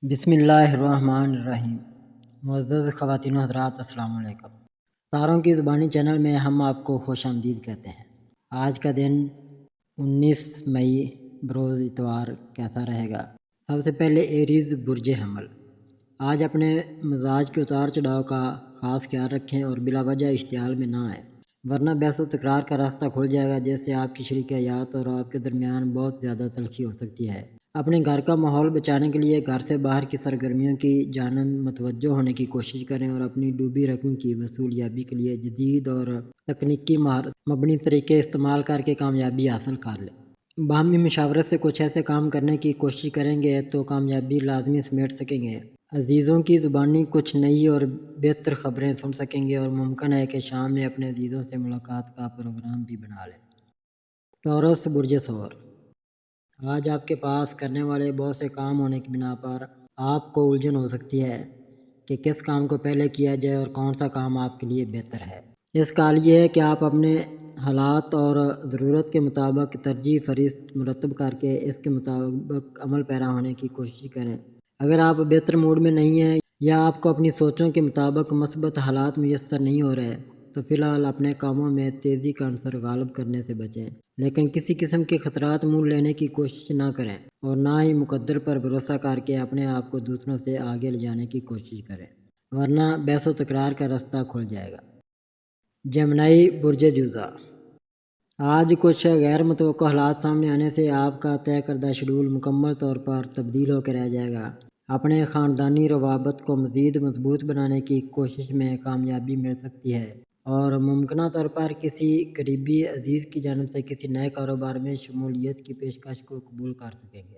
بسم اللہ الرحمن الرحیم۔ معزز خواتین و حضرات، السلام علیکم۔ تاروں کی زبانی چینل میں ہم آپ کو خوش آمدید کہتے ہیں۔ آج کا دن 19 مئی بروز اتوار کیسا رہے گا؟ سب سے پہلے ایریز برج حمل، آج اپنے مزاج کے اتار چڑھاؤ کا خاص خیال رکھیں اور بلا وجہ اشتعال میں نہ آئیں، ورنہ بحث و تکرار کا راستہ کھل جائے گا، جس سے آپ کی شریک حیات اور آپ کے درمیان بہت زیادہ تلخی ہو سکتی ہے۔ اپنے گھر کا ماحول بچانے کے لیے گھر سے باہر کی سرگرمیوں کی جانب متوجہ ہونے کی کوشش کریں اور اپنی ڈوبی رقم کی وصولیابی کے لیے جدید اور تکنیکی مہارت مبنی طریقے استعمال کر کے کامیابی حاصل کر لیں۔ باہمی مشاورت سے کچھ ایسے کام کرنے کی کوشش کریں گے تو کامیابی لازمی سمیٹ سکیں گے۔ عزیزوں کی زبانی کچھ نئی اور بہتر خبریں سن سکیں گے اور ممکن ہے کہ شام میں اپنے عزیزوں سے ملاقات کا پروگرام بھی بنا لیں۔ ٹورس برج ثور، آج آپ کے پاس کرنے والے بہت سے کام ہونے کی بنا پر آپ کو الجھن ہو سکتی ہے کہ کس کام کو پہلے کیا جائے اور کون سا کام آپ کے لیے بہتر ہے۔ اس کا حل یہ ہے کہ آپ اپنے حالات اور ضرورت کے مطابق ترجیح فہرست مرتب کر کے اس کے مطابق عمل پیرا ہونے کی کوشش کریں۔ اگر آپ بہتر موڈ میں نہیں ہیں یا آپ کو اپنی سوچوں کے مطابق مثبت حالات میسر نہیں ہو رہے تو فی الحال اپنے کاموں میں تیزی کا عنصر غالب کرنے سے بچیں، لیکن کسی قسم کے خطرات مول لینے کی کوشش نہ کریں اور نہ ہی مقدر پر بھروسہ کر کے اپنے آپ کو دوسروں سے آگے لے جانے کی کوشش کریں، ورنہ بحث و تکرار کا راستہ کھل جائے گا۔ جمنائی برج جوزا، آج کچھ غیر متوقع حالات سامنے آنے سے آپ کا طے کردہ شیڈول مکمل طور پر تبدیل ہو کے رہ جائے گا۔ اپنے خاندانی روابط کو مزید مضبوط بنانے کی کوشش میں کامیابی مل سکتی ہے اور ممکنہ طور پر کسی قریبی عزیز کی جانب سے کسی نئے کاروبار میں شمولیت کی پیشکش کو قبول کر سکیں گے۔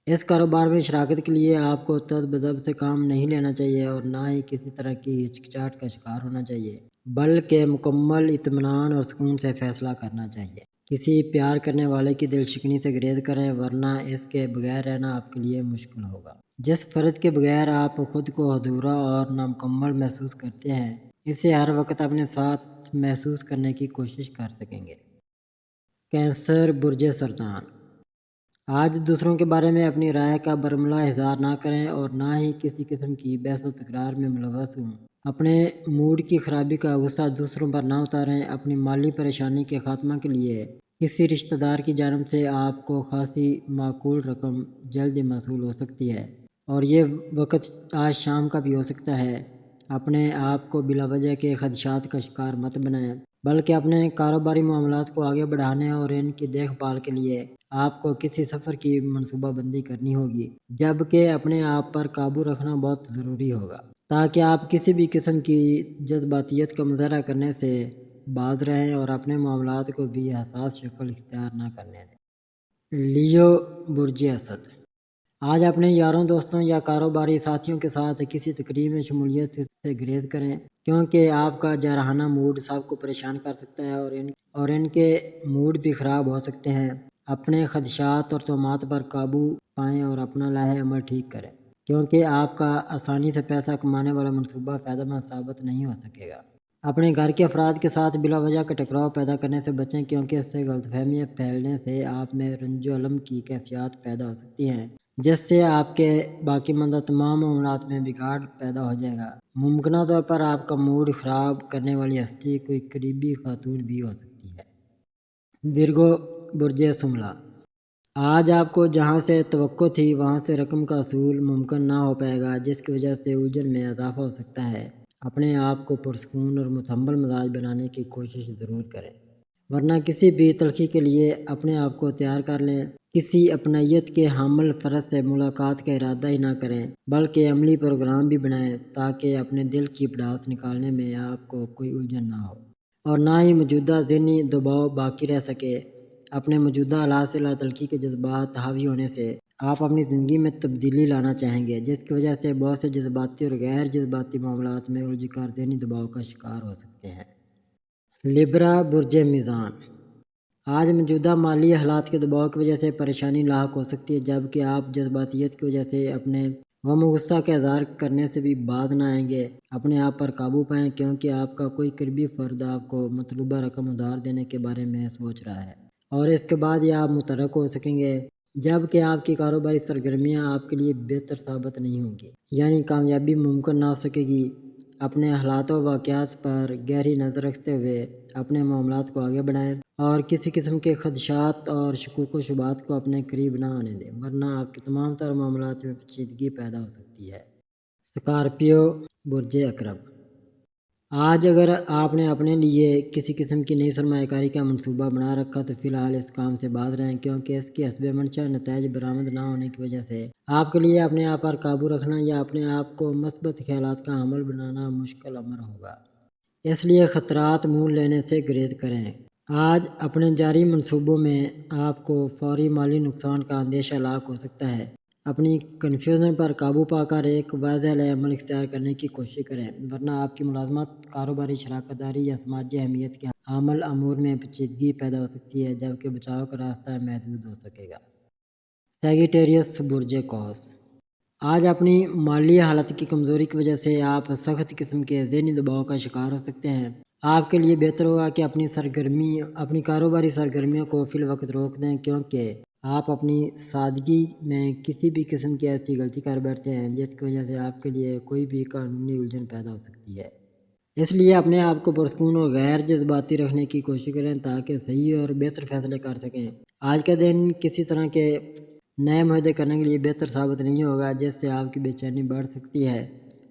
اس کاروبار میں شراکت کے لیے آپ کو تذبذب سے کام نہیں لینا چاہیے اور نہ ہی کسی طرح کی ہچکچاہٹ کا شکار ہونا چاہیے، بلکہ مکمل اطمینان اور سکون سے فیصلہ کرنا چاہیے۔ کسی پیار کرنے والے کی دل شکنی سے گریز کریں، ورنہ اس کے بغیر رہنا آپ کے لیے مشکل ہوگا۔ جس فرد کے بغیر آپ خود کو ادھورا اور نامکمل محسوس کرتے ہیں، اسے ہر وقت اپنے ساتھ محسوس کرنے کی کوشش کر سکیں گے۔ کینسر برج سرطان، آج دوسروں کے بارے میں اپنی رائے کا برملا اظہار نہ کریں اور نہ ہی کسی قسم کی بحث و تکرار میں ملوث ہوں۔ اپنے موڈ کی خرابی کا غصہ دوسروں پر نہ اتاریں۔ اپنی مالی پریشانی کے خاتمہ کے لیے کسی رشتہ دار کی جانب سے آپ کو خاصی معقول رقم جلد ہی موصول ہو سکتی ہے اور یہ وقت آج شام کا بھی ہو سکتا ہے۔ اپنے آپ کو بلا وجہ کے خدشات کا شکار مت بنائیں، بلکہ اپنے کاروباری معاملات کو آگے بڑھانے اور ان کی دیکھ بھال کے لیے آپ کو کسی سفر کی منصوبہ بندی کرنی ہوگی، جبکہ اپنے آپ پر قابو رکھنا بہت ضروری ہوگا تاکہ آپ کسی بھی قسم کی جذباتیت کا مظاہرہ کرنے سے باز رہیں اور اپنے معاملات کو بھی حساس شکل اختیار نہ کرنے دیں۔ لیو برج اسد، آج اپنے یاروں دوستوں یا کاروباری ساتھیوں کے ساتھ کسی تقریب میں شمولیت سے گریز کریں، کیونکہ آپ کا جارحانہ موڈ سب کو پریشان کر سکتا ہے اور ان کے موڈ بھی خراب ہو سکتے ہیں۔ اپنے خدشات اور توہمات پر قابو پائیں اور اپنا لائحہ عمل ٹھیک کریں، کیونکہ آپ کا آسانی سے پیسہ کمانے والا منصوبہ فائدہ مند ثابت نہیں ہو سکے گا۔ اپنے گھر کے افراد کے ساتھ بلا وجہ کا ٹکراؤ پیدا کرنے سے بچیں، کیونکہ اس سے غلط فہمیاں پھیلنے سے آپ میں رنج و الم کی کیفیات پیدا ہو سکتی ہیں، جس سے آپ کے باقی ماندہ تمام معاملات میں بگاڑ پیدا ہو جائے گا۔ ممکنہ طور پر آپ کا موڈ خراب کرنے والی ہستی کوئی قریبی خاتون بھی ہو سکتی ہے۔ ورگو برج سملا، آج آپ کو جہاں سے توقع تھی وہاں سے رقم کا حصول ممکن نہ ہو پائے گا، جس کی وجہ سے الجھن میں اضافہ ہو سکتا ہے۔ اپنے آپ کو پرسکون اور متحمل مزاج بنانے کی کوشش ضرور کریں، ورنہ کسی بھی تلخی کے لیے اپنے آپ کو تیار کر لیں۔ کسی اپنائیت کے حامل فرد سے ملاقات کا ارادہ ہی نہ کریں، بلکہ عملی پروگرام بھی بنائیں تاکہ اپنے دل کی بڑھاس نکالنے میں آپ کو کوئی الجھن نہ ہو اور نہ ہی موجودہ ذہنی دباؤ باقی رہ سکے۔ اپنے موجودہ حالات سے لاطلقی کے جذبات حاوی ہونے سے آپ اپنی زندگی میں تبدیلی لانا چاہیں گے، جس کی وجہ سے بہت سے جذباتی اور غیر جذباتی معاملات میں الجھ کر ذہنی دباؤ کا شکار ہو سکتے ہیں۔ لیبرا برج میزان، آج موجودہ مالی حالات کے دباؤ کی وجہ سے پریشانی لاحق ہو سکتی ہے، جبکہ آپ جذباتیت کی وجہ سے اپنے غم و غصہ کا اظہار کرنے سے بھی باز نہ آئیں گے۔ اپنے آپ پر قابو پائیں، کیونکہ آپ کا کوئی قریبی فرد آپ کو مطلوبہ رقم ادھار دینے کے بارے میں سوچ رہا ہے اور اس کے بعد ہی آپ متحرک ہو سکیں گے۔ جبکہ آپ کی کاروباری سرگرمیاں آپ کے لیے بہتر ثابت نہیں ہوں گی، یعنی کامیابی ممکن نہ ہو سکے گی۔ اپنے حالات و واقعات پر گہری نظر رکھتے ہوئے اپنے معاملات کو آگے بڑھائیں اور کسی قسم کے خدشات اور شکوک و شبہات کو اپنے قریب نہ آنے دیں، ورنہ آپ کے تمام تر معاملات میں پیچیدگی پیدا ہو سکتی ہے۔ اسکارپیو، برج عقرب۔ آج اگر آپ نے اپنے لیے کسی قسم کی نئی سرمایہ کاری کا منصوبہ بنا رکھا تو فی الحال اس کام سے باز رہیں، کیونکہ اس کے حسب منشاء نتائج برآمد نہ ہونے کی وجہ سے آپ کے لیے اپنے آپ پر قابو رکھنا یا اپنے آپ کو مثبت خیالات کا حامل بنانا مشکل امر ہوگا۔ اس لیے خطرات مول لینے سے گریز کریں۔ آج اپنے جاری منصوبوں میں آپ کو فوری مالی نقصان کا اندیشہ لاحق ہو سکتا ہے۔ اپنی کنفیوژن پر قابو پا کر ایک واضح عمل اختیار کرنے کی کوشش کریں، ورنہ آپ کی ملازمت، کاروباری شراکت داری یا سماجی اہمیت کے عمل امور میں پیچیدگی پیدا ہو سکتی ہے، جبکہ بچاؤ کا راستہ محدود ہو سکے گا۔ سیجیٹیریس، برج قوس۔ آج اپنی مالی حالت کی کمزوری کی وجہ سے آپ سخت قسم کے ذہنی دباؤ کا شکار ہو سکتے ہیں۔ آپ کے لیے بہتر ہوگا کہ اپنی کاروباری سرگرمیوں کو فی الوقت روک دیں، کیونکہ آپ اپنی سادگی میں کسی بھی قسم کی ایسی غلطی کر بیٹھتے ہیں جس کی وجہ سے آپ کے لیے کوئی بھی قانونی الجھن پیدا ہو سکتی ہے۔ اس لیے اپنے آپ کو پرسکون اور غیر جذباتی رکھنے کی کوشش کریں تاکہ صحیح اور بہتر فیصلے کر سکیں۔ آج کا دن کسی طرح کے نئے معاہدے کرنے کے لیے بہتر ثابت نہیں ہوگا، جس سے آپ کی بے چینی بڑھ سکتی ہے۔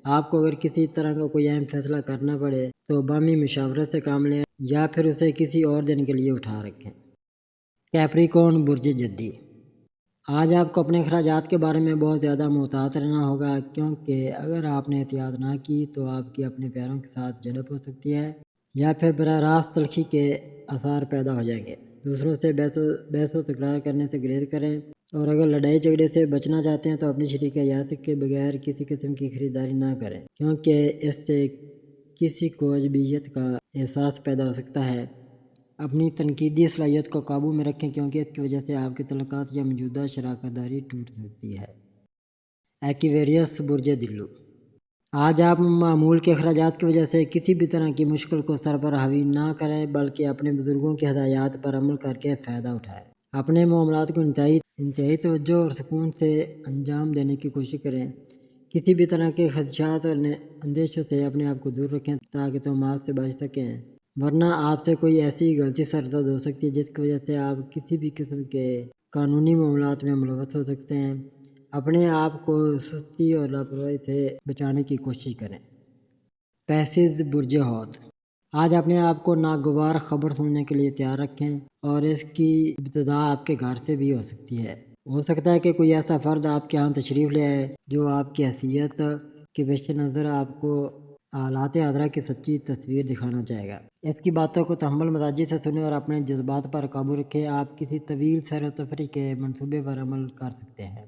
آپ کو اگر کسی طرح کا کوئی اہم فیصلہ کرنا پڑے تو باہمی مشاورت سے کام لیں یا پھر اسے کسی اور دن کے لیے اٹھا رکھیں۔ کیپریکون، برج جدی۔ آج آپ کو اپنے اخراجات کے بارے میں بہت زیادہ محتاط رہنا ہوگا، کیونکہ اگر آپ نے احتیاط نہ کی تو آپ کی اپنے پیروں کے ساتھ جھڑپ ہو سکتی ہے یا پھر براہ راست تلخی کے آثار پیدا ہو جائیں گے۔ دوسروں سے بحث و تکرار کرنے سے گریز کریں، اور اگر لڑائی جھگڑے سے بچنا چاہتے ہیں تو اپنی شریک حیات کے بغیر کسی قسم کی خریداری نہ کریں، کیونکہ اس سے کسی کو عجیبیت کا احساس پیدا ہو سکتا ہے۔ اپنی تنقیدی صلاحیت کو قابو میں رکھیں، کیونکہ اس کی وجہ سے آپ کی تعلقات یا موجودہ شراکت داری ٹوٹ سکتی ہے۔ ایکویریس، برج دلو۔ آج آپ معمول کے اخراجات کی وجہ سے کسی بھی طرح کی مشکل کو سر پر حاوی نہ کریں، بلکہ اپنے بزرگوں کی ہدایات پر عمل کر کے فائدہ اٹھائیں۔ اپنے معاملات کو انتہائی توجہ اور سکون سے انجام دینے کی کوشش کریں۔ کسی بھی طرح کے خدشات اور اندیشوں سے اپنے آپ کو دور رکھیں تاکہ توہمات سے بچ سکیں، ورنہ آپ سے کوئی ایسی غلطی سرزد ہو سکتی ہے جس کی وجہ سے آپ کسی بھی قسم کے قانونی معاملات میں ملوث ہو سکتے ہیں۔ اپنے آپ کو سستی اور لاپرواہی سے بچانے کی کوشش کریں۔ پیسز، برج حوت۔ آج اپنے آپ کو ناگوار خبر سننے کے لیے تیار رکھیں، اور اس کی ابتدا آپ کے گھر سے بھی ہو سکتی ہے۔ ہو سکتا ہے کہ کوئی ایسا فرد آپ کے یہاں تشریف لے آئے جو آپ کی حیثیت کے پیش نظر آپ کو حالات حاضرہ کی سچی تصویر دکھانا چاہے گا۔ اس کی باتوں کو تحمل مزاجی سے سنیں اور اپنے جذبات پر قابو رکھیں۔ آپ کسی طویل سیر و تفریح کے منصوبے پر عمل کر سکتے ہیں۔